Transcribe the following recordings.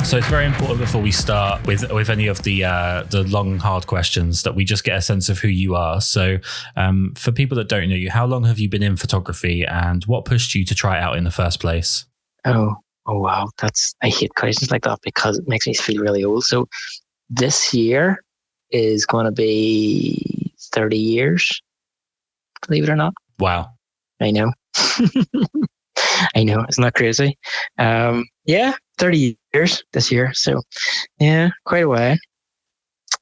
So it's very important before we start with any of the long, hard questions that we just get a sense of who you are. So for people that don't know you, how long have you been in photography and what pushed you to try it out in the first place? Oh wow. I hate questions like that because it makes me feel really old. So this year is going to be 30 years, believe it or not. Wow. I know. I know. Isn't that crazy? 30 years this year. So yeah, quite a way.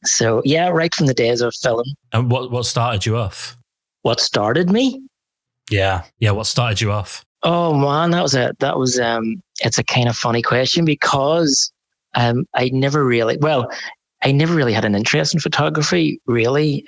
So yeah, right from the days of film. And what started you off? What started me? Yeah. What started you off? Oh man, it's a kind of funny question because I never really had an interest in photography really.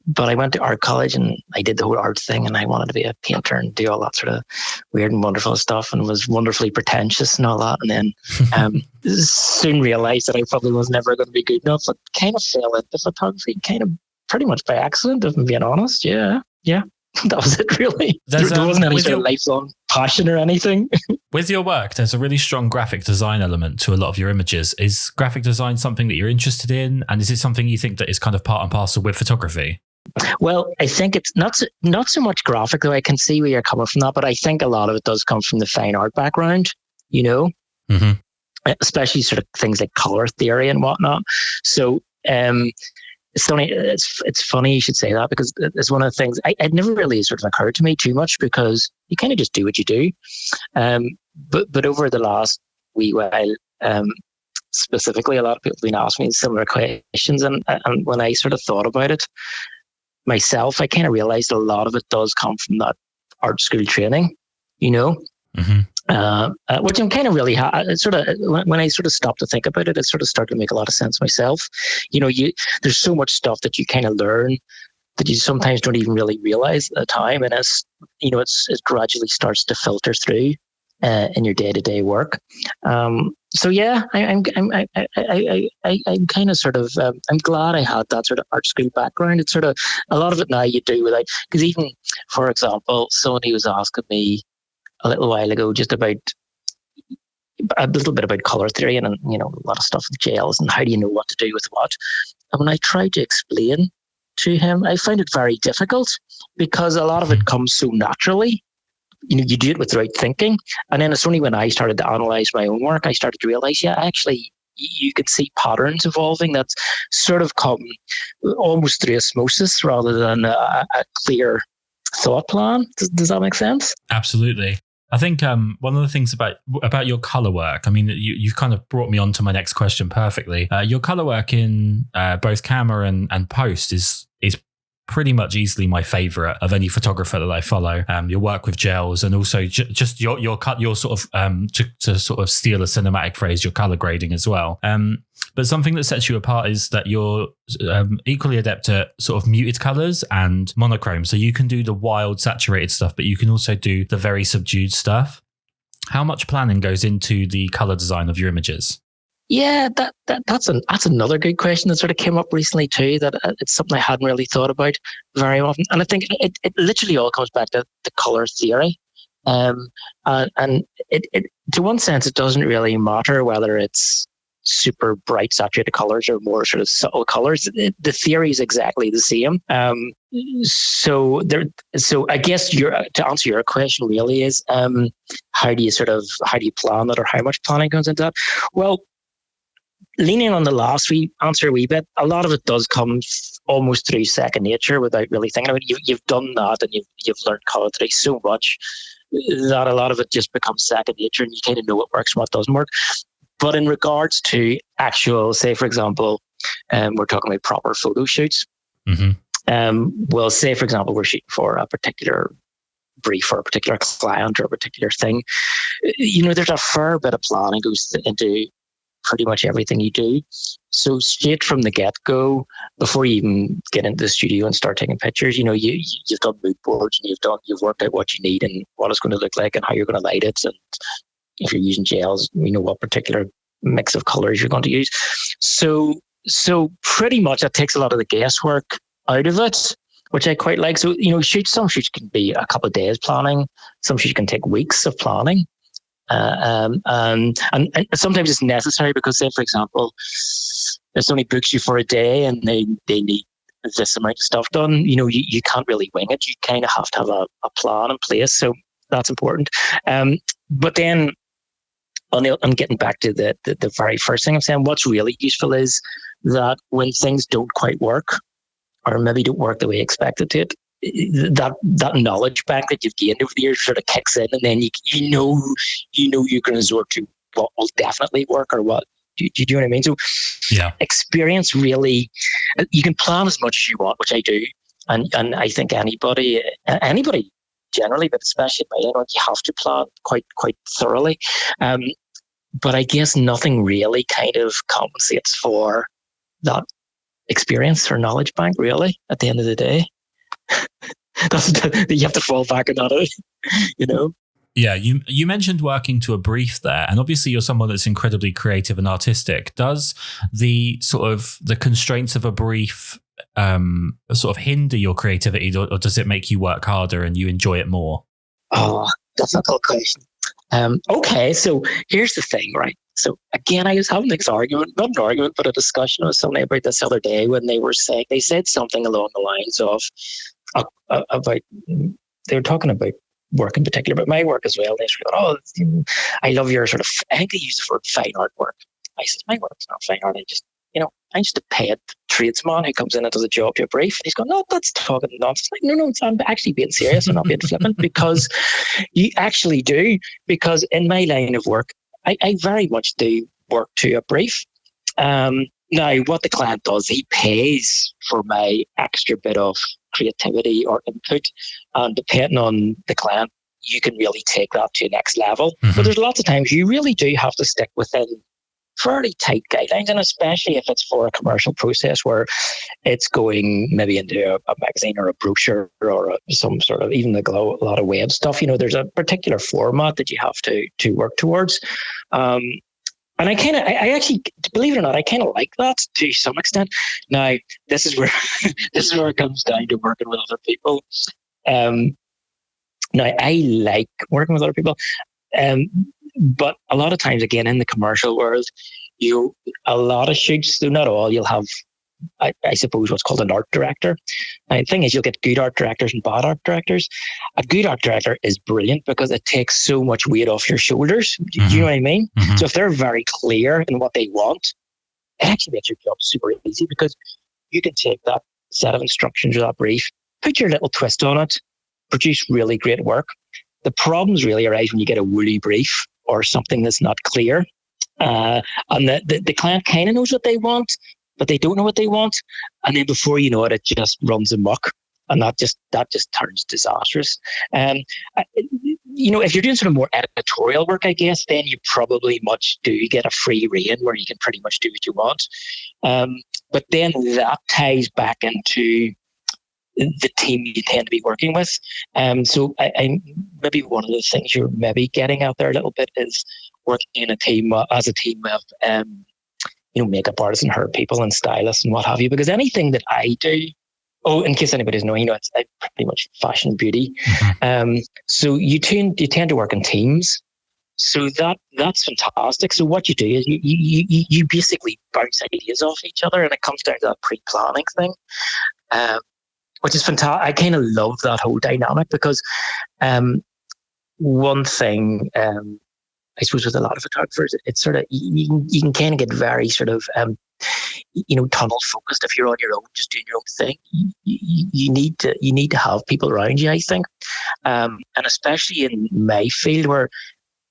But I went to art college and I did the whole art thing and I wanted to be a painter and do all that sort of weird and wonderful stuff and was wonderfully pretentious and all that. And then soon realized that I probably was never going to be good enough, but kind of fell into photography kind of pretty much by accident, if I'm being honest. Yeah. That was it, really. There wasn't any sort of lifelong passion or anything. With your work, there's a really strong graphic design element to a lot of your images. Is graphic design something that you're interested in? And is it something you think that is kind of part and parcel with photography? Well, I think it's not so much graphic, though. I can see where you're coming from that, but I think a lot of it does come from the fine art background, Mm-hmm. Especially sort of things like color theory and whatnot. So it's funny you should say that because it's one of the things it never really sort of occurred to me too much because you kind of just do what you do. But over the last wee while, specifically, a lot of people have been asking me similar questions, and when I sort of thought about it myself, I kind of realized a lot of it does come from that art school training, Mm-hmm. Which I'm kind of really when I sort of stopped to think about it, it sort of started to make a lot of sense myself. There's so much stuff that you kind of learn that you sometimes don't even really realize at the time, and it gradually starts to filter through in your day-to-day work. So yeah, I'm kind of sort of I'm glad I had that sort of art school background. It's sort of a lot of it now you do without, because even, for example, somebody was asking me a little while ago just about a little bit about color theory and a lot of stuff with gels and how do you know what to do with what. And when I tried to explain to him, I found it very difficult because a lot of it comes so naturally. You do it with the right thinking. And then it's only when I started to analyze my own work, I started to realize, actually, you can see patterns evolving that's sort of come almost through osmosis rather than a clear thought plan. Does that make sense? Absolutely. I think one of the things about your color work, I mean, you've kind of brought me on to my next question perfectly. Your color work in both camera and post is pretty much easily my favorite of any photographer that I follow. Your work with gels and also just your cut, your sort of to sort of steal a cinematic phrase, your color grading as well. But something that sets you apart is that you're equally adept at sort of muted colors and monochrome. So you can do the wild saturated stuff, but you can also do the very subdued stuff. How much planning goes into the color design of your images? Yeah, that's another good question that sort of came up recently too. That it's something I hadn't really thought about very often, and I think it literally all comes back to the color theory. And it to one sense it doesn't really matter whether it's super bright saturated colors or more sort of subtle colors. The theory is exactly the same. So I guess to answer your question really is how do you plan that, or how much planning goes into that? Well, leaning on the last answer a wee bit, a lot of it does come almost through second nature without really thinking about it. You've done that and you've learned color theory so much that a lot of it just becomes second nature and you kind of know what works and what doesn't work. But in regards to actual, say, for example, we're talking about proper photo shoots. Mm-hmm. Well, say, for example, we're shooting for a particular brief or a particular client or a particular thing. There's a fair bit of planning goes into pretty much everything you do. So straight from the get-go, before you even get into the studio and start taking pictures, you've done mood boards and you've worked out what you need and what it's going to look like and how you're going to light it. And if you're using gels, what particular mix of colors you're going to use. So pretty much that takes a lot of the guesswork out of it, which I quite like. So, some shoots can be a couple of days planning. Some shoots can take weeks of planning. And sometimes it's necessary because, say, for example, if somebody books you for a day and they need this amount of stuff done, you can't really wing it. You kind of have to have a plan in place. So that's important. But then I'm getting back to the very first thing I'm saying, what's really useful is that when things don't quite work, or maybe don't work the way you expected to, that knowledge bank that you've gained over the years sort of kicks in, and then you know you can resort to what will definitely work or what. Do you know what I mean? So yeah, experience really, you can plan as much as you want, which I do, and I think anybody generally, but especially by anyone, you have to plan quite thoroughly. But I guess nothing really kind of compensates for that experience or knowledge bank, really, at the end of the day. You have to fall back on that, Yeah, you mentioned working to a brief there, and obviously you're someone that's incredibly creative and artistic. Does the sort of the constraints of a brief sort of hinder your creativity, or does it make you work harder and you enjoy it more? Oh, that's a good question. Okay, so here's the thing, right? So again, I was having this argument, not an argument, but a discussion with somebody about this other day when they said something along the lines of about, they were talking about work in particular, but my work as well. They sort of, I love your sort of, I think they use the word fine art work. I said, my work's not fine art. I'm just a paid tradesman who comes in and does a job to a brief. And he's going, no, that's talking nonsense. Like, no, I'm actually being serious. I'm not being flippant, because you actually do. Because in my line of work, I very much do work to a brief. Now, what the client does, he pays for my extra bit of creativity or input. And depending on the client, you can really take that to the next level. Mm-hmm. But there's lots of times you really do have to stick within fairly tight guidelines, and especially if it's for a commercial process where it's going maybe into a magazine or a brochure or some sort of, even a lot of web stuff. There's a particular format that you have to work towards. And I actually, believe it or not, I kind of like that to some extent. Now, this is where it comes down to working with other people. Now, I like working with other people. But a lot of times, again, in the commercial world, a lot of shoots, though not all, you'll have, I suppose, what's called an art director. And the thing is, you'll get good art directors and bad art directors. A good art director is brilliant because it takes so much weight off your shoulders. Do you know what I mean? Mm-hmm. So if they're very clear in what they want, it actually makes your job super easy, because you can take that set of instructions or that brief, put your little twist on it, produce really great work. The problems really arise when you get a woolly brief or something that's not clear. And the client kind of knows what they want, but they don't know what they want. And then before you know it, it just runs amok. And that just turns disastrous. If you're doing sort of more editorial work, I guess, then you probably much do get a free rein where you can pretty much do what you want. But then that ties back into the team you tend to be working with. So I maybe one of the things you're maybe getting out there a little bit is working in a team as a team of makeup artists and hair people and stylists and what have you. Because anything that I do, in case anybody doesn't know, it's pretty much fashion and beauty. Mm-hmm. So you tend to work in teams. So that's fantastic. So what you do is you basically bounce ideas off each other, and it comes down to that pre-planning thing. Which is fantastic. I kind of love that whole dynamic, because one thing, I suppose with a lot of photographers, it's sort of, you can kind of get very sort of, tunnel focused if you're on your own, just doing your own thing. You need to have people around you, I think. And especially in my field where,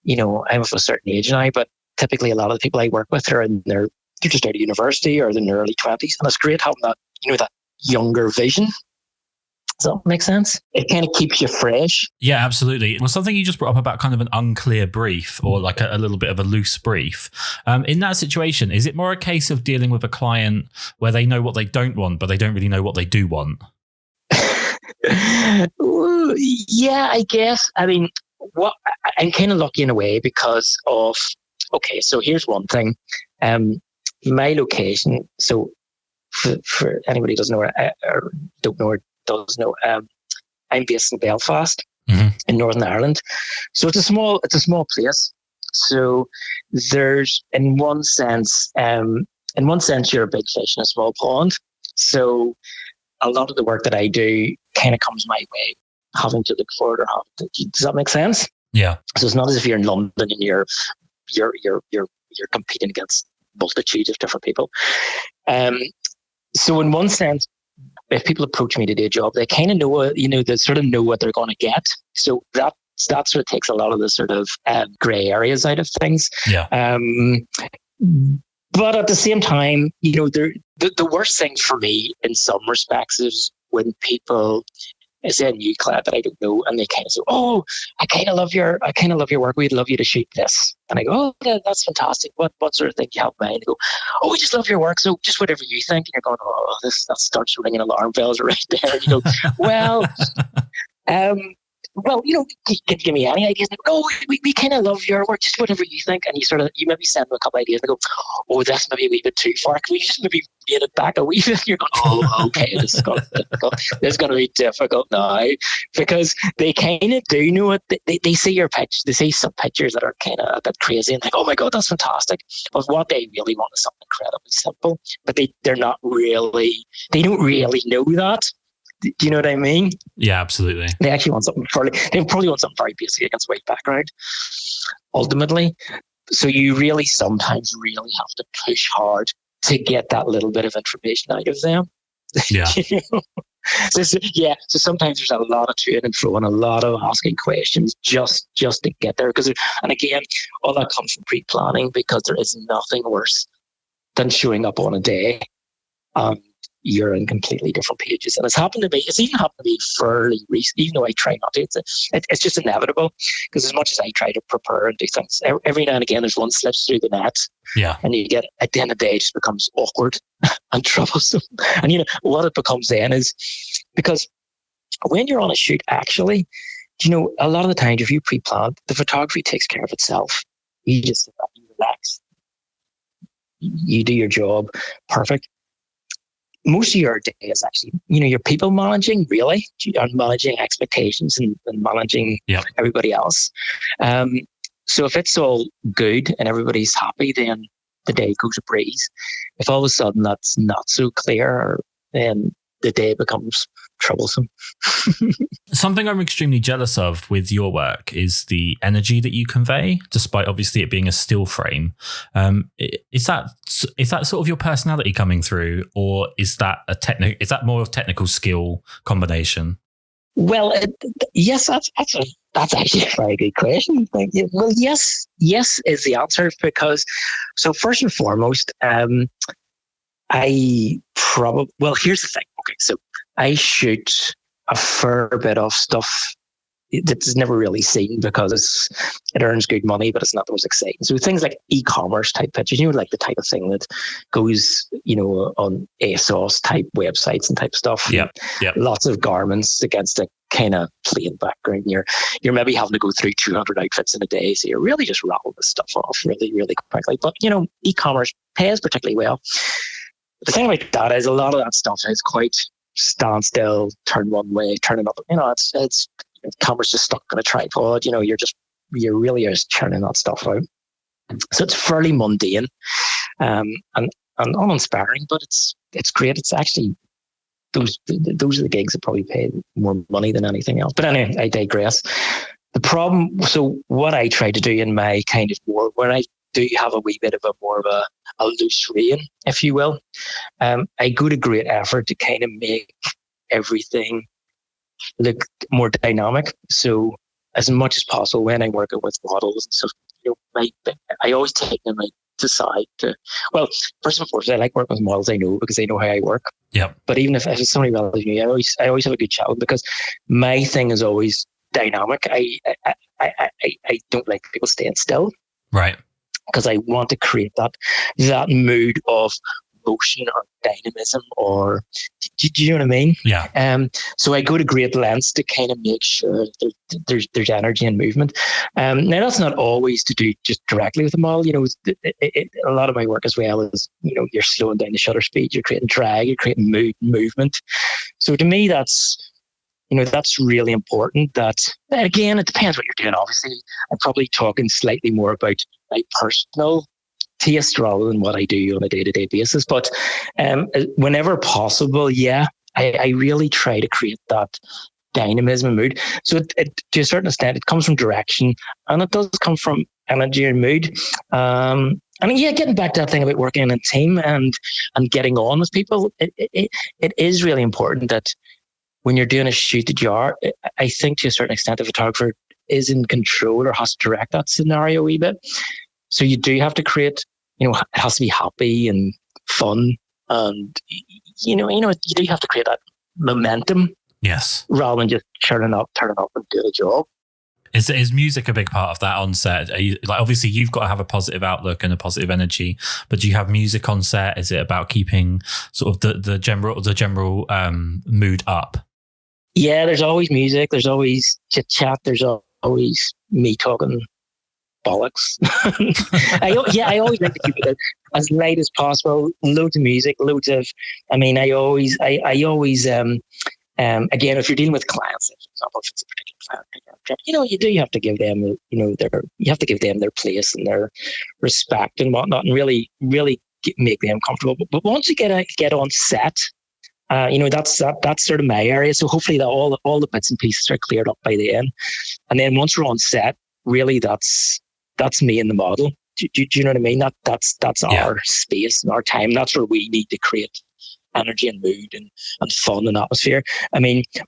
I'm of a certain age now, but typically a lot of the people I work with are they're just out of university or in their early 20s. And it's great having that, that younger vision. Does that make sense? It kind of keeps you fresh. Yeah, absolutely. Well, something you just brought up about kind of an unclear brief, or like a little bit of a loose brief. In that situation, is it more a case of dealing with a client where they know what they don't want, but they don't really know what they do want? Yeah, I guess. I mean, I'm kind of lucky in a way because of, okay, so here's one thing. My location, so for anybody who doesn't know or don't know or does know, I'm based in Belfast, mm-hmm. in Northern Ireland. So it's a small place. So there's, in one sense, you're a big fish in a small pond. So a lot of the work that I do kind of comes my way, having to look for it or does that make sense? Yeah. So it's not as if you're in London and you're competing against multitudes of different people. So in one sense, if people approach me to do a job, they kind of know, they sort of know what they're going to get. So that sort of takes a lot of the sort of grey areas out of things. Yeah. But at the same time, the worst thing for me in some respects is when people say a new client that I don't know, and they kind of say, "Oh, I kind of love your work. We'd love you to shoot this." And I go, "Oh, yeah, that's fantastic. What sort of thing do you have in mind?" They go, "Oh, we just love your work. So just whatever you think." And you're going, "Oh, that starts ringing alarm bells right there." And you go, "Well, can you give me any ideas?" And they go, "Oh, we kind of love your work. Just whatever you think." And you maybe send them a couple of ideas. And they go, "Oh, that's maybe a wee bit too far. Can we just maybe get it back a wee bit?" And you're going, "Oh, okay, this is going to be difficult. This is going to be difficult now," because they kind of do know it. They see your pitch. They see some pictures that are kind of a bit crazy and think, "Oh my God, that's fantastic." But what they really want is something incredibly simple. But they don't really know that. Do you know what I mean? Yeah, absolutely. They actually want something they probably want something very basic against white background, ultimately. So you really sometimes have to push hard to get that little bit of information out of them. Yeah. So sometimes there's a lot of to and fro and a lot of asking questions just to get there. And again, all that comes from pre-planning, because there is nothing worse than showing up on a day. You're in completely different pages. And it's even happened to me fairly recently, even though I try not to. It's just inevitable, because as much as I try to prepare and do things, every now and again there's one slips through the net. Yeah. And you get, at the end of the day, it just becomes awkward and troublesome. And what it becomes then is, because when you're on a shoot, actually, a lot of the times if you pre-plan, the photography takes care of itself. You just sit back, you relax, you do your job perfect. Most of your day is actually, you're people managing, really. You're managing expectations and managing everybody else. So if it's all good and everybody's happy, then the day goes a breeze. If all of a sudden that's not so clear, then the day becomes troublesome. Something I'm extremely jealous of with your work is the energy that you convey, despite obviously it being a still frame. Is that sort of your personality coming through, or is that is that more of technical skill combination? Well, yes, that's actually a very good question. Thank you. Well, yes is the answer, because so first and foremost, here's the thing. Okay, so I shoot a fair bit of stuff that's never really seen, because it earns good money, but it's not the most exciting. So things like e-commerce type pictures, like the type of thing that goes, on ASOS type websites and type stuff. Yeah. Lots of garments against a kind of plain background. You're maybe having to go through 200 outfits in a day, so you're really just rattling this stuff off really, really quickly. But e-commerce pays particularly well. The thing about that is a lot of that stuff is quite stand still, turn one way, turn another. It's camera's just stuck on a tripod. You're really just churning that stuff out. So it's fairly mundane, and uninspiring, but it's great. It's actually those are the gigs that probably pay more money than anything else. But anyway, I digress. The problem. So what I try to do in my kind of more when I do have a wee bit of a loose rein, if you will, I go to great effort to kind of make everything look more dynamic. So as much as possible, when I'm working with models and stuff, I always take them decide to. Well, first and foremost, I like working with models I know, because they know how I work. Yeah. But even if it's somebody relatively new, I always have a good chat with them, because my thing is always dynamic. I don't like people staying still. Right. Because I want to create that mood of motion or dynamism, or do you know what I mean? Yeah. So I go to great lengths to kind of make sure there's energy and movement. Now that's not always to do just directly with the model. A lot of my work as well is you're slowing down the shutter speed, you're creating drag, you're creating movement. So to me, that's that's really important. That, again, it depends what you're doing. Obviously, I'm probably talking slightly more about my personal taste rather than what I do on a day-to-day basis. But whenever possible, yeah, I really try to create that dynamism and mood. So to a certain extent, it comes from direction, and it does come from energy and mood. And yeah, getting back to that thing about working in a team and getting on with people, it is really important that when you're doing a shoot that you are, I think to a certain extent, the photographer is in control or has to direct that scenario a wee bit. So you do have to create, it has to be happy and fun, and you do have to create that momentum. Yes. Rather than just turning up and doing a job. Is music a big part of that on set? Are you, like, obviously you've got to have a positive outlook and a positive energy, but do you have music on set? Is it about keeping sort of the general mood up? Yeah, there's always music. There's always chit chat. There's always me talking bollocks. I always like to keep it as light as possible. Loads of music, loads of. I always. Again, if you're dealing with clients, for example, if it's a particular client, you do have to give them, their place and their respect and whatnot, and really make them comfortable. But once you get on set, that's sort of my area. So hopefully that all the bits and pieces are cleared up by the end, and then once we're on set, really that's me and the model. Do you know what I mean? That's our space and our time. That's where we need to create energy and mood and fun and atmosphere.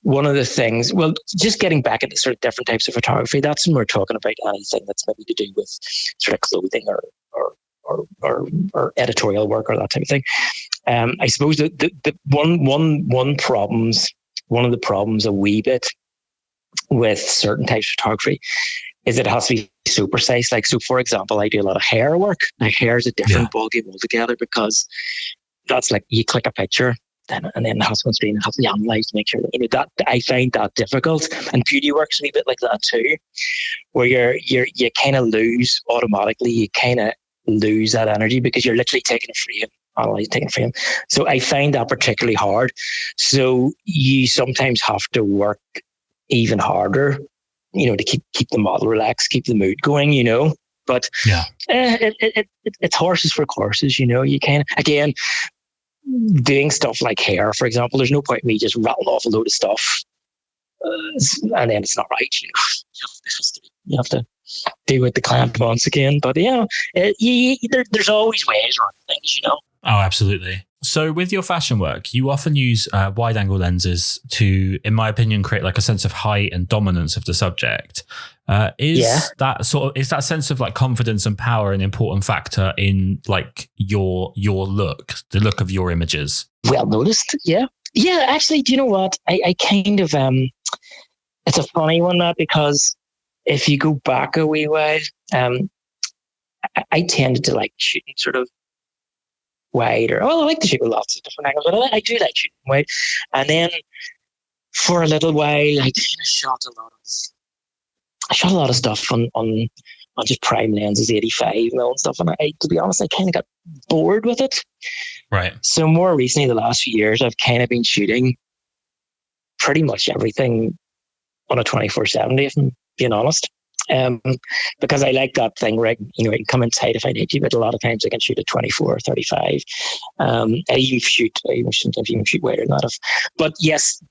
One of the things, just getting back into sort of different types of photography, that's when we're talking about anything that's maybe to do with sort of clothing or editorial work or that type of thing. I suppose the one of the problems a wee bit with certain types of photography is that it has to be so precise. Like, so for example, I do a lot of hair work. Now, hair is a different ballgame altogether, because that's like you click a picture and then it has to go on screen and has to be analysed to make sure that I find that difficult. And beauty works a wee bit like that too, where you kind of lose automatically. You kind of lose that energy because you're literally taking a frame. So I find that particularly hard. So you sometimes have to work even harder, to keep the model relaxed, keep the mood going, But it's horses for courses, You kind of, again, doing stuff like hair, for example, there's no point in me just rattling off a load of stuff and then it's not right. You have to deal with the client once again. But there's always ways around things, Oh, absolutely. So with your fashion work, you often use wide angle lenses to, in my opinion, create like a sense of height and dominance of the subject. Is that sense of like confidence and power an important factor in like your look, the look of your images? Well noticed. Yeah. Actually, do you know what? I kind of it's a funny one, Matt, because if you go back a wee while, I tended to like shooting sort of wider. I like to shoot with lots of different angles, but I do like shooting wide. And then for a little while, I kind of shot a lot of stuff on just prime lenses, 85mm and stuff. And to be honest, I kind of got bored with it. Right. So more recently, the last few years, I've kind of been shooting pretty much everything on a 24-70, if I'm being honest. Because I like that thing where I can come inside if I need to, but a lot of times I can shoot at 24 or 35. I sometimes even shoot wider than that. But yes,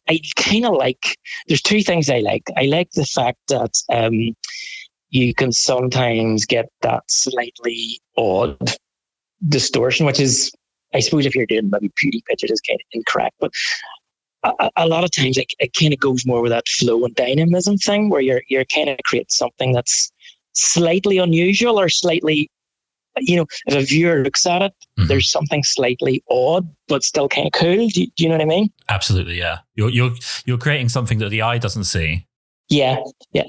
I kind of like, there's two things I like. I like the fact that you can sometimes get that slightly odd distortion, which is, I suppose if you're doing maybe beauty pictures, is kind of incorrect, but a lot of times it kind of goes more with that flow and dynamism thing, where you're kind of creating something that's slightly unusual or slightly, if a viewer looks at it, there's something slightly odd but still kind of cool. Do you know what I mean? Absolutely, yeah. You're creating something that the eye doesn't see. Yeah.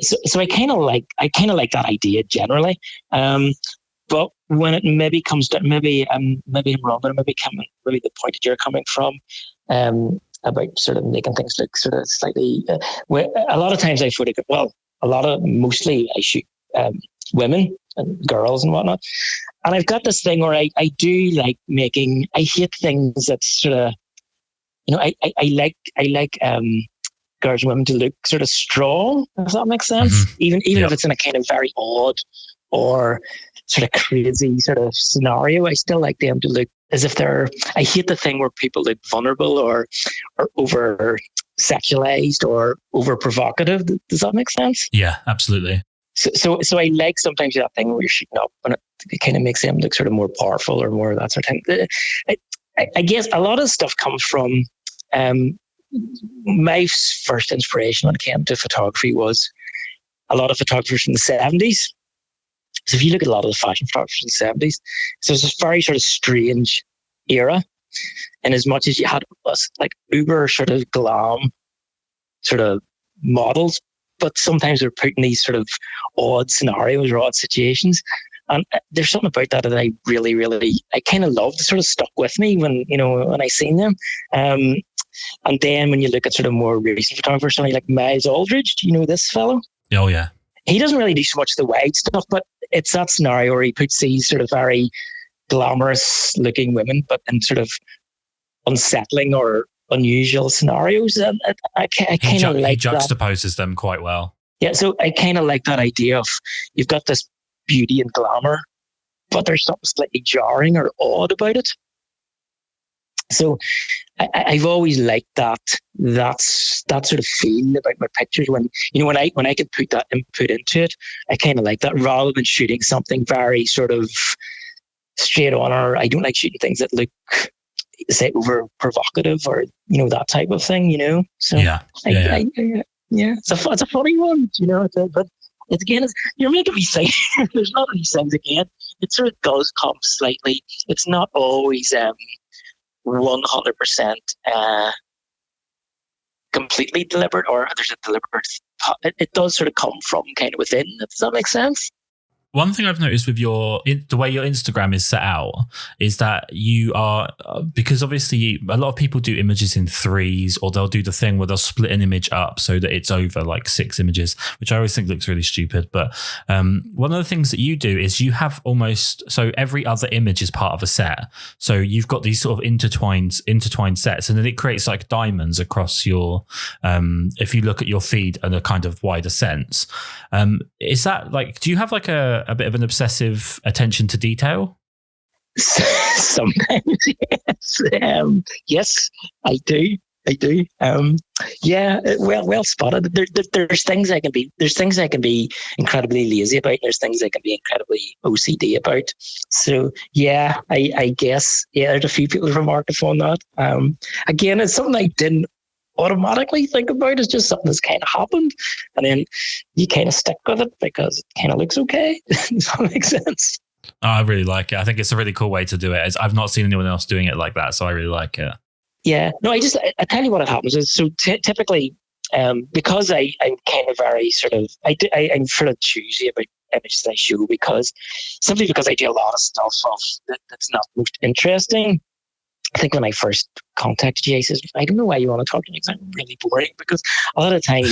So I kind of like that idea generally. But when it maybe comes to maybe I'm wrong, but maybe the point that you're coming from. About sort of making things look sort of slightly. A lot of times I photograph. Mostly I shoot women and girls and whatnot. And I've got this thing where I do like making. I hate things that sort of, I like girls and women to look sort of strong. Does that make sense? Even if it's in a kind of very odd or sort of crazy sort of scenario, I still like them to look as if they're. I hate the thing where people look vulnerable or over sexualized or over provocative. Does that make sense? Yeah, absolutely. So I like sometimes that thing where you're shooting up and it kind of makes them look sort of more powerful or more that sort of thing. I guess a lot of stuff comes from my first inspiration when it came to photography was a lot of photographers from the 70s. So if you look at a lot of the fashion photographers in the 70s, so it's this very sort of strange era. And as much as you had like uber sort of glam sort of models, but sometimes they're put in these sort of odd scenarios or odd situations. And there's something about that that I really, really, I kind of loved. It sort of stuck with me when I seen them. And then when you look at sort of more recent photographers, somebody like Miles Aldridge, do you know this fellow? Oh, yeah. He doesn't really do so much of the wide stuff, but it's that scenario where he puts these sort of very glamorous looking women, but in sort of unsettling or unusual scenarios. And I kind of like he juxtaposes them quite well. Yeah, so I kind of like that idea of you've got this beauty and glamour, but there's something slightly jarring or odd about it. So I've always liked that sort of feel about my pictures when I can put that input into it. I kind of like that rather than shooting something very sort of straight on, or I don't like shooting things that look, say, over provocative or that type of thing. So it's a funny one. But it's again, you're making me say there's a lot of these things again. It sort of does come slightly. It's not always 100% completely deliberate, or there's a deliberate. It does sort of come from kind of within. Does that make sense? One thing I've noticed with the way your Instagram is set out is that you are, because obviously a lot of people do images in threes, or they'll do the thing where they'll split an image up so that it's over like 6 images, which I always think looks really stupid. But one of the things that you do is you have so every other image is part of a set. So you've got these sort of intertwined sets, and then it creates like diamonds across your, if you look at your feed in a kind of wider sense. Is that like, do you have like a bit of an obsessive attention to detail? Sometimes, yes. Yes, I do. Well spotted. There's things I can be incredibly lazy about. There's things I can be incredibly OCD about. So yeah, I guess there's a few people who've remarked upon that. Again, it's something I didn't automatically think about. It's just something that's kind of happened, and then you kind of stick with it because it kind of looks okay. Does that make sense? Oh, I really like it. I think it's a really cool way to do it. I've not seen anyone else doing it like that, so I really like it. Yeah. No, I tell you what happens is, so typically, because I'm kind of very sort of, I'm sort of choosy about images I show, because I do a lot of stuff that's not most interesting. I think when I first contacted you, I said, I don't know why you want to talk to me, because I'm really boring. Because a lot of the time,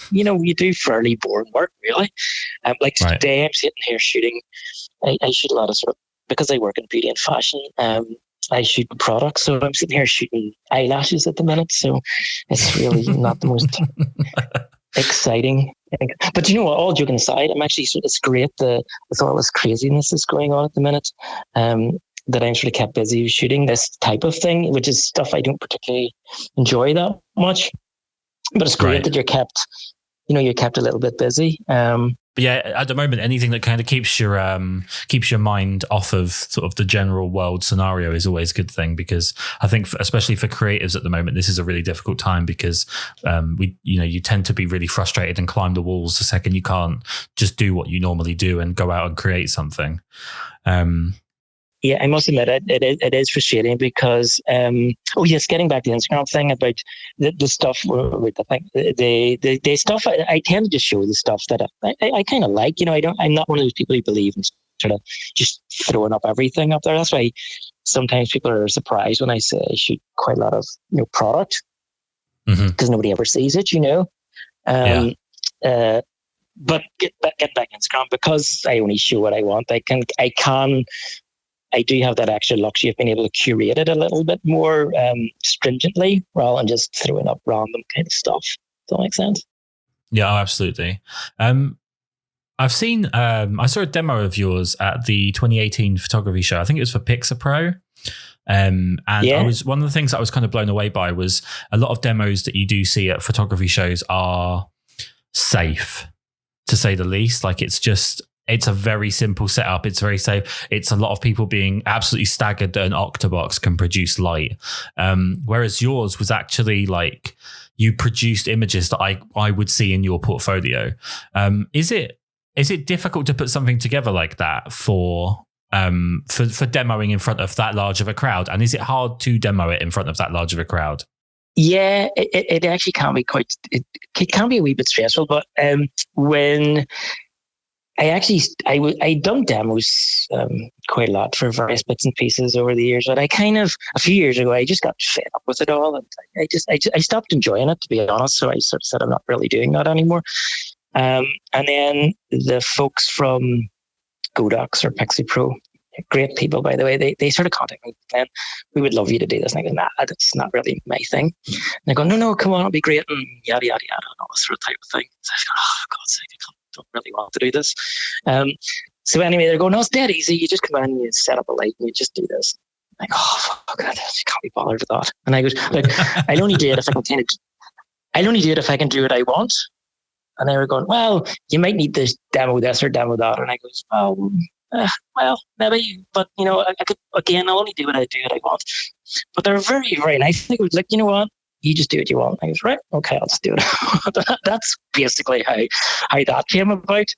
you do fairly boring work, really. Like today, I'm sitting here shooting. I shoot a lot of sort of, because I work in beauty and fashion. I shoot products, so I'm sitting here shooting eyelashes at the minute. So it's really not the most exciting. But you know what? All joking aside, I'm actually. It's great with all this craziness that's going on at the minute. That I'm sort of kept busy shooting this type of thing, which is stuff I don't particularly enjoy that much. But it's great that you're kept a little bit busy. But yeah, at the moment, anything that kind of keeps your mind off of sort of the general world scenario is always a good thing, because I think especially for creatives at the moment, this is a really difficult time, because you tend to be really frustrated and climb the walls the second you can't just do what you normally do and go out and create something. Yeah, I must admit it is frustrating, because getting back to the Instagram thing about the stuff with the stuff, I tend to just show the stuff that I kind of like. I'm not one of those people who believe in sort of just throwing up everything up there. That's why sometimes people are surprised when I say I shoot quite a lot of product, because nobody ever sees it. But get back Instagram, because I only show what I want. I do have that extra luxury of being able to curate it a little bit more stringently, rather than just throwing up random kind of stuff. that make sense? Yeah, oh, absolutely. I've seen, I saw a demo of yours at the 2018 photography show. I think it was for Pixar Pro. And I was, one of the things that I was kind of blown away by was a lot of demos that you do see at photography shows are safe, to say the least. Like it's a very simple setup. It's very safe. It's a lot of people being absolutely staggered that an octabox can produce light. Whereas yours was actually like you produced images that I would see in your portfolio. Is it difficult to put something together like that for demoing in front of that large of a crowd? And is it hard to demo it in front of that large of a crowd? Yeah, it actually can be it can be a wee bit stressful, but when I done demos quite a lot for various bits and pieces over the years, but a few years ago I just got fed up with it all, and I stopped enjoying it, to be honest. So I sort of said I'm not really doing that anymore. And then the folks from Godox or Pixie Pro, great people, by the way, they sort of contacted me then, we would love you to do this. And I go, nah, it's not really my thing. And they go, no, come on, it'll be great, and yada, yada, yada, and all this sort of type of thing. So I go, oh, for God's sake, I don't really want to do this. So anyway, they're going, no, it's dead easy. You just come in, you set up a light, and you just do this. I'm like, oh, fuck, I can't be bothered with that. And I go, look, I'll only do it if I can do what I want. And they were going, well, you might need to demo this or demo that. And I goes, well, maybe, but I could, again, I'll only do what I want. But they're very, very nice. They was like, you know what? You just do what you want. I goes, right, okay, I'll just do it. That's basically how that came about.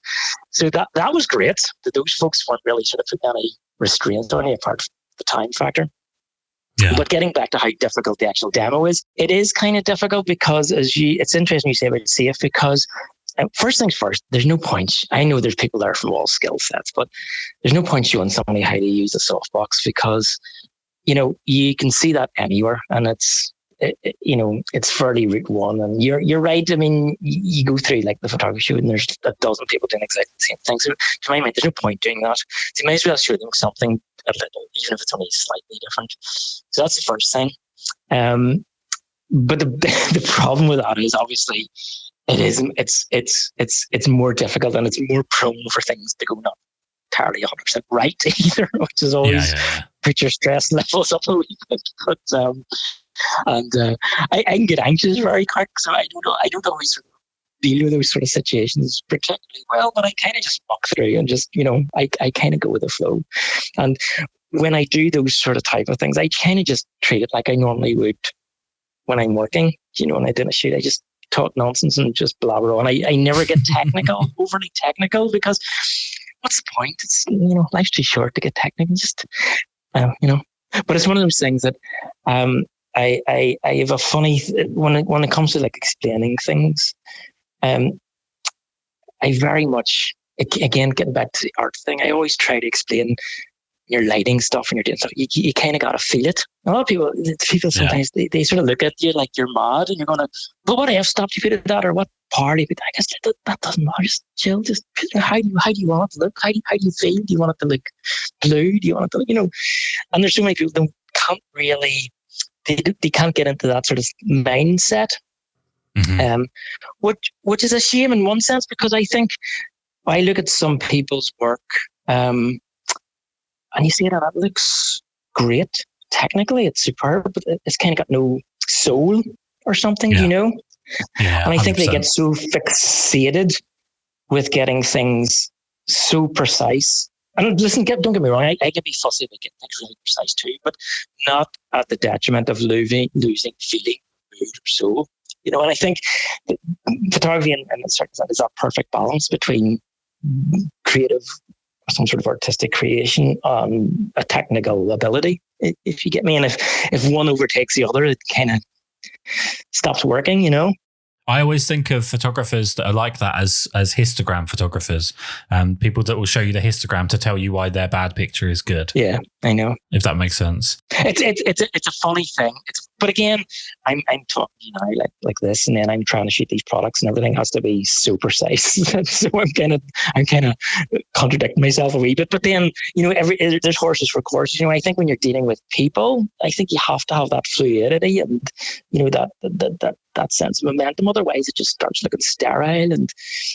So that was great. That those folks weren't really sort of putting any restraint on you apart from the time factor. Yeah. But getting back to how difficult the actual demo is, it is kind of difficult because it's interesting you say about safe, because first things first, there's no point. I know there's people there from all skill sets, but there's no point showing somebody how to use a softbox because, you can see that anywhere, and it's fairly route one. And you're right. I mean, you go through like the photography shoot and there's a dozen people doing exactly the same thing. So to my mind, there's no point doing that. So you might as well show them something a little, even if it's only slightly different. So that's the first thing. But the problem with that is obviously it's more difficult, and it's more prone for things to go not entirely 100% right either, which is always put your stress levels up a wee bit. But I can get anxious very quick, so I don't always sort of deal with those sort of situations particularly well, but I kind of just walk through and just, I kind of go with the flow. And when I do those sort of type of things, I kind of just treat it like I normally would when I'm working. When I do a shoot, I just talk nonsense and just blabber on. I never get technical, overly technical, because what's the point? It's, life's too short to get technical. Just, but it's one of those things that I have a funny when it comes to like explaining things. I very much, again, getting back to the art thing, I always try to explain your lighting stuff and you're doing stuff. You kind of got to feel it. A lot of people sometimes they sort of look at you like you're mad, and you're going to, but what else stopped you put it that, or what part you put? I guess that doesn't matter. Just chill. Just how do you want it to look? How do you feel? Do you want it to look blue? Do you want it to look, And there's so many people that can't really, they can't get into that sort of mindset. Mm-hmm. Which is a shame in one sense, because I think I look at some people's work, and you see that it looks great. Technically, it's superb, but it's kind of got no soul or something, Yeah, and I think 100%. They get so fixated with getting things so precise. And listen, don't get me wrong, I can be fussy about getting things really precise too, but not at the detriment of losing feeling, mood, or soul. And I think photography in a certain sense is that perfect balance between creative, some sort of artistic creation, a technical ability, if you get me. And if one overtakes the other, it kind of stops working, I always think of photographers that are like that as histogram photographers, people that will show you the histogram to tell you why their bad picture is good. Yeah, I know. If that makes sense. It's a funny thing. But again, I'm talking like this, and then I'm trying to shoot these products, and everything has to be so precise. So I'm kind of contradicting myself a wee bit. But then there's horses for courses. I think when you're dealing with people, I think you have to have that fluidity and that that sense of momentum. Otherwise, it just starts looking sterile, and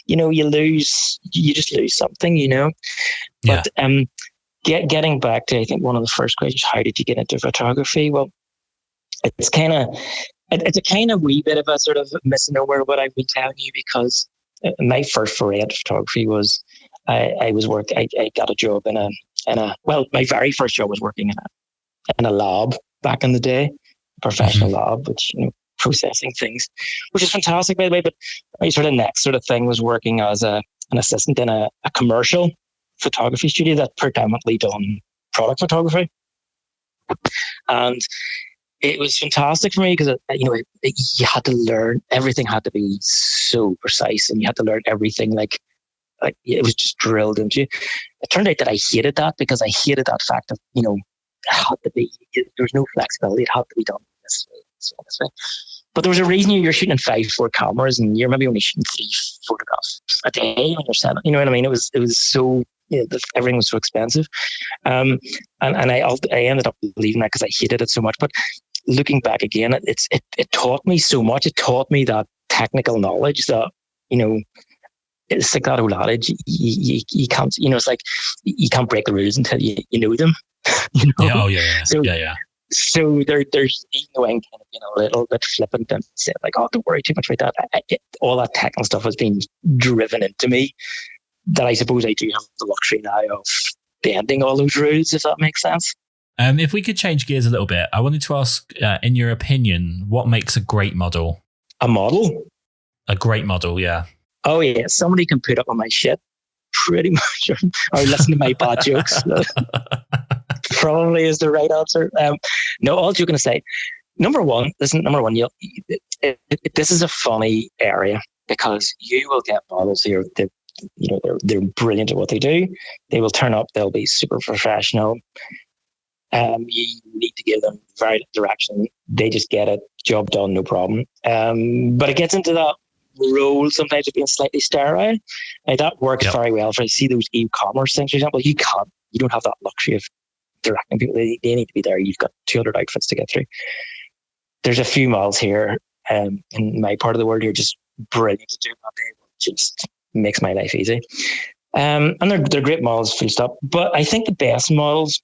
you just lose something. Yeah. But getting back to, I think, one of the first questions, how did you get into photography? Well, it's a kind of wee bit of a sort of misnomer what I've been telling you, because my first foray into photography was I got a job in a my very first job was working in a lab back in the day, professional lab, which processing things, which is fantastic, by the way. But my sort of next sort of thing was working as an assistant in a commercial photography studio that predominantly done product photography, and it was fantastic for me because you had to learn, everything had to be so precise, and you had to learn everything like it was just drilled into you. It turned out that I hated that, because I hated that fact of it had to be, there was no flexibility. It had to be done this way, this way. But there was a reason you're shooting 5-4 cameras, and you're maybe only shooting 3 photographs a day on your set. You know what I mean? It was so everything was so expensive, and I ended up leaving that because I hated it so much. But looking back again, it taught me so much. It taught me that technical knowledge that it's like that old adage, you can't, it's like you can't break the rules until you know them. Yeah, oh yeah. So there's, even though I'm kind of a little bit flippant and say like, oh, don't worry too much about that, all that technical stuff has been driven into me, that I suppose I do have the luxury now of bending all those rules, if that makes sense. If we could change gears a little bit, I wanted to ask, in your opinion, what makes a great model? A model? A great model, yeah. Oh yeah, somebody can put up on my shit, pretty much, or listen to my bad jokes. Probably is the right answer. No, all joking aside, number one, this is a funny area, because you will get models here that they're brilliant at what they do. They will turn up, they'll be super professional. You need to give them very direction. They just get it, job done, no problem. But it gets into that role sometimes of being slightly sterile. Now, that works very well for, I see those e-commerce things, for example. You don't have that luxury of directing people. They need to be there. You've got 200 outfits to get through. There's a few models here in my part of the world who are just brilliant to do that. It just makes my life easy. And they're great models, full stop. But I think the best models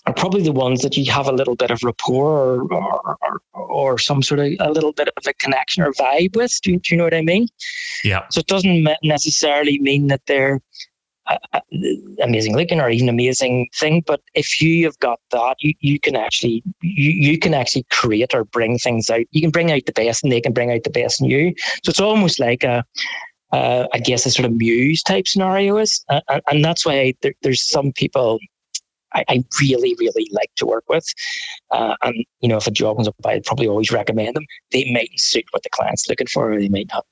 are probably the ones that you have a little bit of rapport or some sort of a little bit of a connection or vibe with. Do you know what I mean? Yeah. So it doesn't necessarily mean that they're amazing looking or even amazing thing, but if you have got that, you can actually create or bring things out. You can bring out the best, and they can bring out the best in you. So it's almost like I guess a sort of muse type scenario is, and that's why there's some people I really, really like to work with. And, if a job comes up, I'd probably always recommend them. They mightn't suit what the client's looking for, or they might not,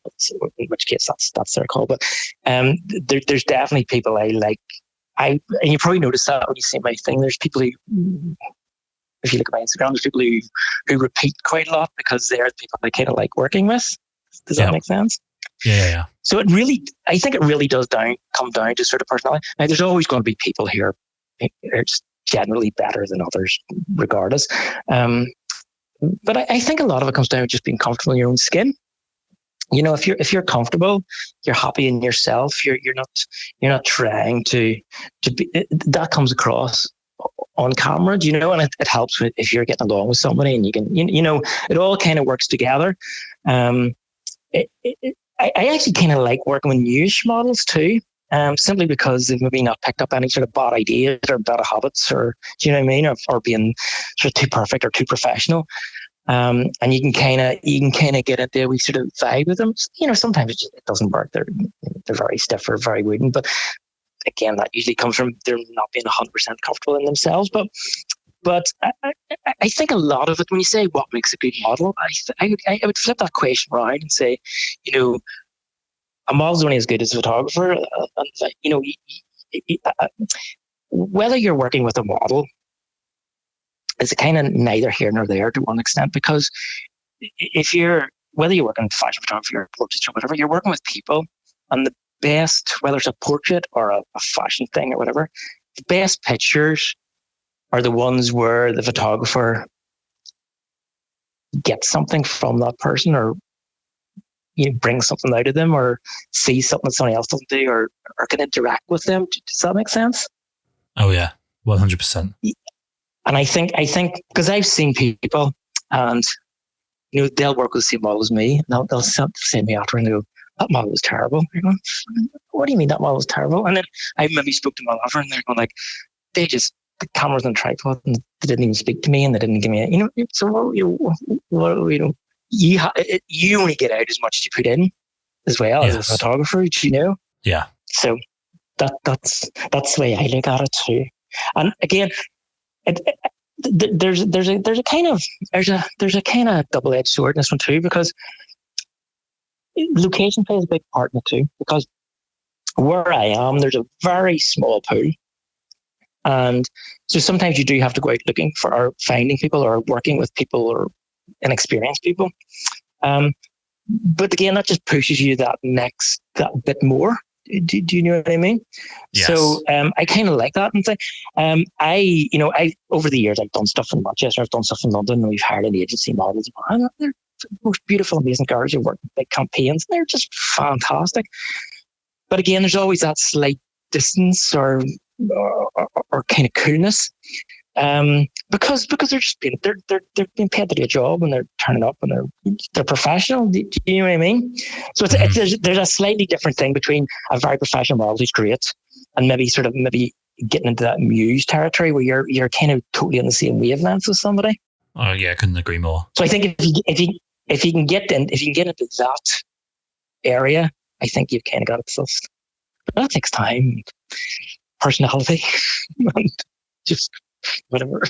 in which case that's their call. But there's definitely people I like. And you probably noticed that when you see my thing. There's people who, if you look at my Instagram, there's people who repeat quite a lot, because they're the people I kind of like working with. Does that make sense? Yeah. So I think it really does come down to sort of personality. Now, there's always going to be people here are just generally better than others, regardless. But I think a lot of it comes down to just being comfortable in your own skin. If you're comfortable, you're happy in yourself. You're not trying to be. That comes across on camera, and it helps if you're getting along with somebody, and you can, it all kind of works together. I actually kind of like working with newish models too. Simply because they've maybe not picked up any sort of bad ideas or bad habits, or do you know what I mean, or being sort of too perfect or too professional. And you can kind of get into a wee sort of vibe with them. Sometimes it doesn't work. They're very stiff or very wooden. But again, that usually comes from they're not being 100% comfortable in themselves. But I think a lot of it, when you say what makes a good model, I would flip that question around and say, a model's only as good as a photographer. Whether you're working with a model is kind of neither here nor there to one extent, because whether you're working in fashion photography or portraiture or whatever, you're working with people, and the best, whether it's a portrait or a fashion thing or whatever, the best pictures are the ones where the photographer get something from that person, or bring something out of them, or see something that somebody else doesn't do, or can interact with them. Does that make sense? Oh yeah, 100%. And I think because I've seen people, and they'll work with the same model as me, and they'll say to me after, and they go, "That model was terrible." You're going, "What do you mean that model was terrible?" And then I maybe spoke to my lover, and they're going like, the camera's on tripod, and they didn't even speak to me, and they didn't give me so you only get out as much as you put in, as well as a photographer, Yeah. So that's the way I look at it too. And again, there's a kind of double-edged sword in this one too, because location plays a big part in it too. Because where I am, there's a very small pool. And so sometimes you do have to go out looking for, or finding people, or working with people, or inexperienced people. But again, that just pushes you that bit more. Do you know what I mean? Yes. So I kind of like that. And I over the years, I've done stuff in Manchester, I've done stuff in London, and we've hired an agency models. And they're the most beautiful, amazing girls who work with big campaigns. They're just fantastic. But again, there's always that slight distance or kind of coolness, because they're just they're being paid to do a job, and they're turning up, and they're professional. Do you know what I mean? So there's a slightly different thing between a very professional model who's great, and maybe getting into that muse territory where you're kind of totally on the same wavelength with somebody. Oh yeah, I couldn't agree more. So I think if you can get into that area, I think you've kind of got it sussed. But that takes time, personality, and just whatever.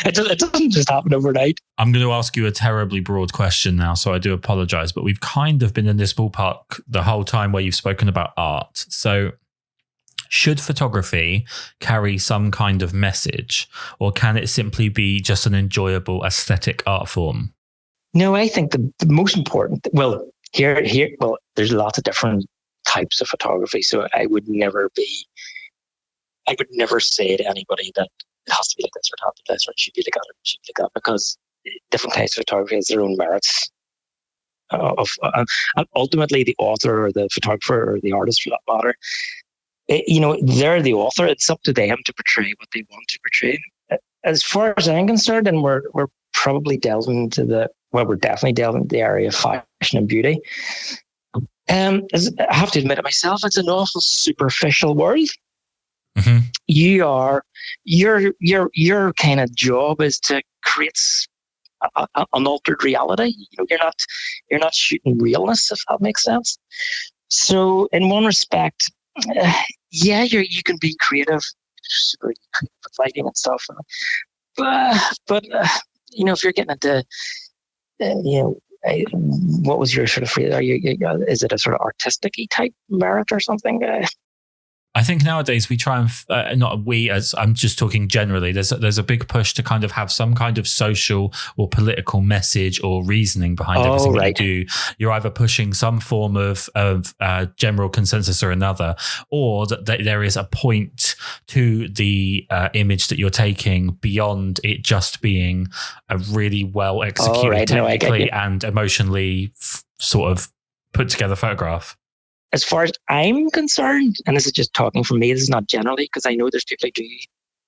It doesn't just happen overnight. I'm going to ask you a terribly broad question now, so I do apologize, but we've kind of been in this ballpark the whole time where you've spoken about art. So should photography carry some kind of message, or can it simply be just an enjoyable aesthetic art form? No, I think the most important, there's lots of different types of photography. So I would never say to anybody that it has to be like this, or it has to be this, or it should be like that, or it should be like that, because different types of photography has their own merits. And ultimately, the author, or the photographer, or the artist, for that matter, they're the author. It's up to them to portray what they want to portray. As far as I'm concerned, and we're probably delving into we're definitely delving into the area of fashion and beauty. I have to admit it myself, it's an awful superficial world. Mm-hmm. Your kind of job is to create an altered reality. You're not shooting realness, if that makes sense. So in one respect, you can be creative, super creative with lighting and stuff. But if you're getting into what was your sort of phrase? Is it a sort of artistic-y type merit or something? I think nowadays we try and I'm just talking generally. There's a big push to kind of have some kind of social or political message or reasoning behind everything that you do. You're either pushing some form of general consensus or another, or that there is a point to the image that you're taking beyond it just being a really well executed technically and emotionally sort of put together photograph. As far as I'm concerned, and this is just talking for me, this is not generally, because I know there's people who do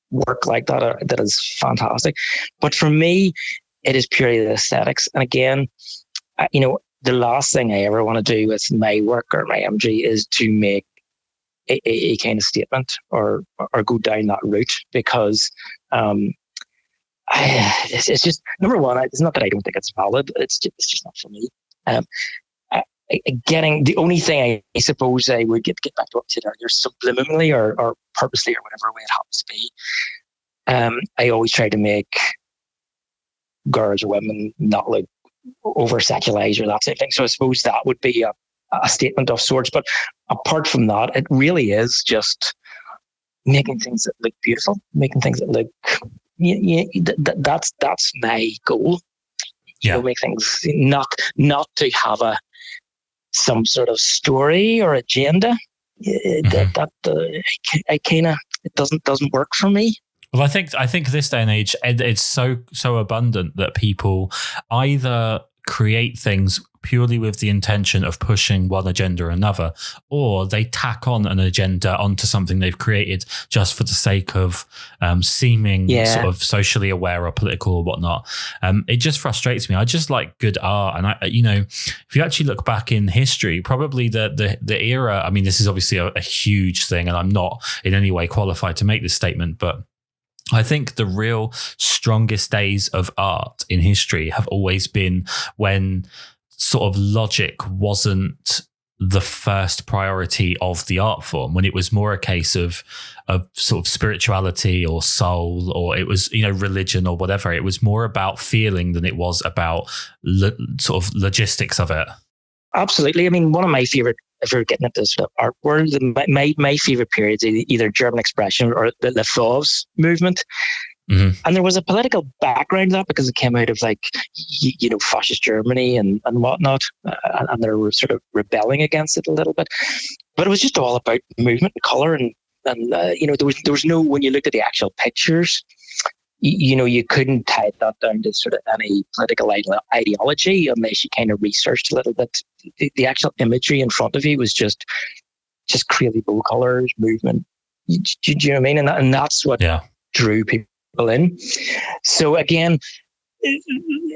work like that, that is fantastic. But for me, it is purely the aesthetics. And again, the last thing I ever want to do with my work or my MG is to make a kind of statement or go down that route, because it's just, number one, it's not that I don't think it's valid. It's just not for me. The only thing I suppose I would get back to what you said earlier, subliminally or purposely, or whatever way it happens to be, I always try to make girls or women not look over sexualized or that sort of thing. So I suppose that would be a statement of sorts. But apart from that, it really is just making things that look beautiful, making things that look. That's my goal. Make things not to have some sort of story or agenda. It doesn't work for me. Well, I think this day and age, it's so abundant that people either create things purely with the intention of pushing one agenda or another, or they tack on an agenda onto something they've created just for the sake of seeming sort of socially aware or political or whatnot. It just frustrates me. I just like good art, and if you actually look back in history, probably the era. I mean, this is obviously a huge thing, and I'm not in any way qualified to make this statement, but I think the real strongest days of art in history have always been when sort of logic wasn't the first priority of the art form, when it was more a case of sort of spirituality or soul, or it was, religion or whatever. It was more about feeling than it was about sort of logistics of it. Absolutely. I mean, one of my favorite, if you're getting into sort of art world, my favorite periods, either German Expression or the Fauves movement. Mm-hmm. And there was a political background to that because it came out of fascist Germany and whatnot. And they were sort of rebelling against it a little bit. But it was just all about movement and color. And there was no, when you looked at the actual pictures, you couldn't tie that down to sort of any political ideology unless you kind of researched a little bit. The actual imagery in front of you was just crazy bold colors, movement. Do you know what I mean? And that's what drew people in. So again,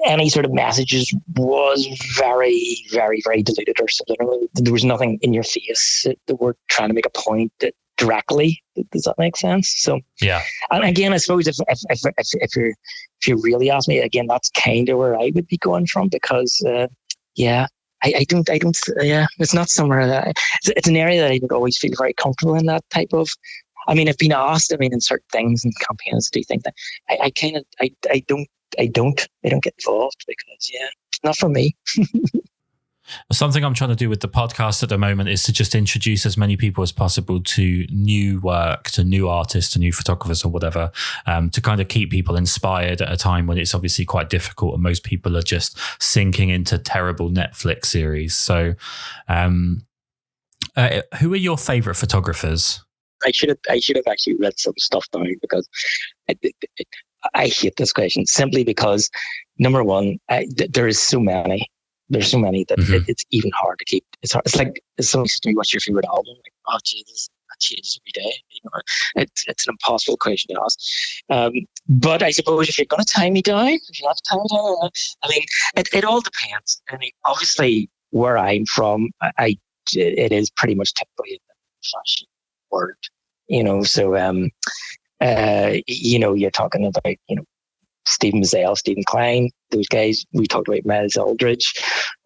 any sort of messages was very, very, very diluted or subliminal. There was nothing in your face that were trying to make a point that directly. Does that make sense? So and again, I suppose if you really ask me, again, that's kind of where I would be going from, because I don't it's not somewhere that it's an area that I don't always feel very comfortable in, that type of. I mean, I've been asked, in certain things and campaigns, do you think that I don't get involved because not for me. Something I'm trying to do with the podcast at the moment is to just introduce as many people as possible to new work, to new artists, to new photographers or whatever, to kind of keep people inspired at a time when it's obviously quite difficult and most people are just sinking into terrible Netflix series. So who are your favorite photographers? I should have actually read some stuff down, because I hate this question simply because, number one, there is so many. There's so many that it's even hard to keep. It's hard. It's like if someone says to me, "What's your favorite album?" Like, oh Jesus, that changes every day. It's an impossible question to ask. But I suppose if you're going to tie me down, if you're not to tie me down, I mean, it all depends. I mean, obviously, where I'm from, it is pretty much typically in the fashion world. So you're talking about Stephen Mazzell, Stephen Klein, those guys. We talked about Miles Aldridge.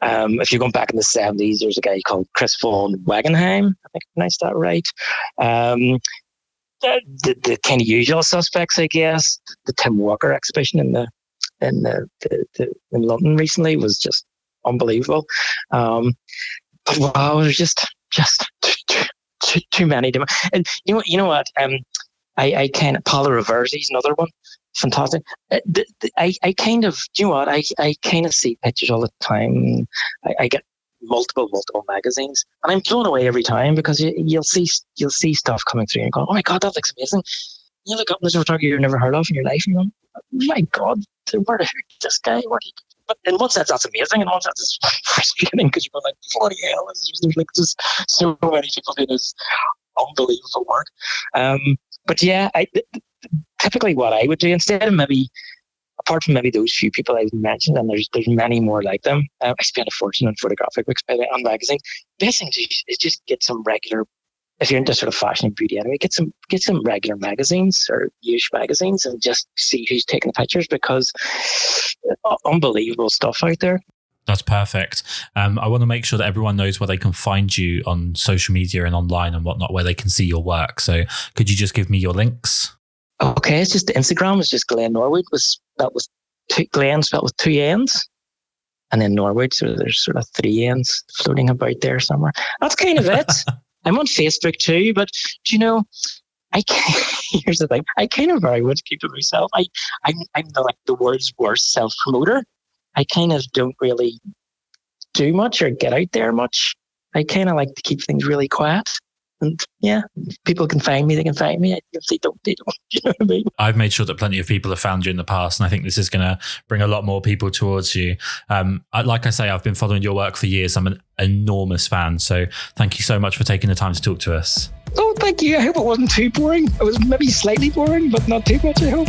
If you're going back in the 70s, there's a guy called Kris von Wagenheim. I think I pronounced that right. The kind of usual suspects, I guess. The Tim Walker exhibition in London recently was just unbelievable. But wow, it was just too many. And you know what? I kind of Paolo Roversi's another one. Fantastic. I kind of, do you know what? I kind of see pictures all the time. I get multiple magazines, and I'm blown away every time, because you'll see stuff coming through and go, oh my God, that looks amazing. You look up, there's a photographer you've never heard of in your life, and you're going, my God, where the heck is this guy? But in one sense, that's amazing. In one sense, it's frustrating, because you're going like, bloody hell, there's like just so many people doing this unbelievable work. But yeah, typically what I would do, instead of maybe, apart from maybe those few people I've mentioned, and there's many more like them, I spend a fortune on photographic books, on magazines. Best thing is just get some regular, if you're into sort of fashion and beauty anyway, get some regular magazines or used magazines and just see who's taking the pictures, because unbelievable stuff out there. That's perfect. I want to make sure that everyone knows where they can find you on social media and online and whatnot, where they can see your work. So could you just give me your links? Okay, it's just the Instagram. It's just Glenn Norwood. Glenn spelled with 2 N's. And then Norwood, so there's sort of 3 N's floating about there somewhere. That's kind of it. I'm on Facebook too, but here's the thing. I kind of very much keep to myself. I'm the world's worst self-promoter. I kind of don't really do much or get out there much. I kind of like to keep things really quiet. And yeah, people can find me. They can find me. If they don't, they don't. You know what I mean? I've made sure that plenty of people have found you in the past, and I think this is going to bring a lot more people towards you. Like I say, I've been following your work for years. I'm an enormous fan. So thank you so much for taking the time to talk to us. Oh, thank you. I hope it wasn't too boring. It was maybe slightly boring, but not too much, I hope.